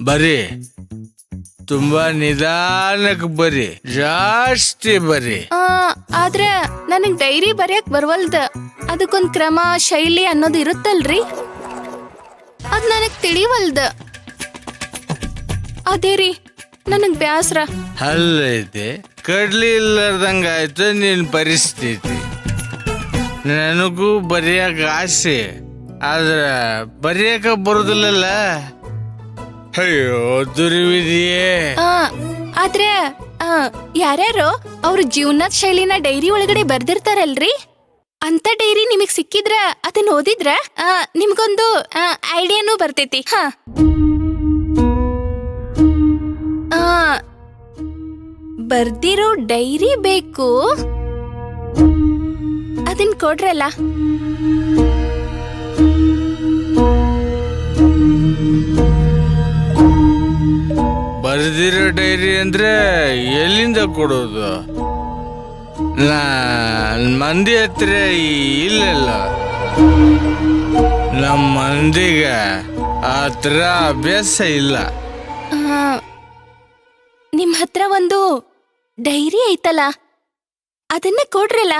ಬರ್ರಿ, ತುಂಬಾ ನಿಧಾನಕ್ಕೆ ಬರ್ರಿ, ಜಾಸ್ತಿ ಬರ್ರಿ. ಆದ್ರೆ ನನಗ್ ಡೈರಿ ಬರ್ಯಕ್ ಬರ್ವಲ್ದ. ಅದಕ್ಕೊಂದ್ ಕ್ರಮ ಶೈಲಿ ಅನ್ನೋದು ಇರುತ್ತಲ್ರಿ, ಅದ್ ನನಗ್ ತಿಳಿವಲ್ದ. ಅದೇ ರೀ ನನಗ್ ಬ್ಯಾಸ್ರ. ಅಲ್ಲೈತೆ ಕಡ್ಲಿ ಇಲ್ಲಾರ್ದಂಗ ಆಯ್ತು ನಿನ್ ಪರಿಸ್ಥಿತಿ. ನನಗೂ ಬರೆಯಕ್ ಆಸೆ, ಆದ್ರ ಬರೆಯಕ ಬರುದಿಲ್ಲಲ್ಲ. ಅಯ್ಯೋ ದುರ್ವಿಧಿಯೇ. ಆದ್ರೆ ಯಾರ್ಯಾರೋ ಅವ್ರ ಜೀವನದ ಶೈಲಿನ ಡೈರಿ ಒಳಗಡೆ ಬರ್ದಿರ್ತಾರಲ್ರಿ, ಅಂತ ಡೈರಿ ನಿಮಗ್ ಸಿಕ್ಕಿದ್ರ ಅದನ್ನ ಓದಿದ್ರ ನಿಮ್ಗೊಂದು ಐಡಿಯಾನು ಬರ್ತೈತಿ. ಬರ್ದಿರೋ ಡೈರಿ ಬೇಕು, ಅದನ್ ಕೊಡ್ರಲ್ಲ. ಬರ್ದಿರೋ ಡೈರಿ ಅಂದ್ರೆ ಎಲ್ಲಿಂದ ಕೊಡೋದು? ಮಂದಿ ಹತ್ರ ಇಲ್ಲಲ್ಲ. ನಮ್ಮ ಮಂದಿಗ ಆ ಥರ ಅಭ್ಯಾಸ ಇಲ್ಲ. ನಿಮ್ ಹತ್ರ ಒಂದು ಡೈರಿ ಐತಲ್ಲ, ಅದನ್ನ ಕೊಡ್ರಲ್ಲ.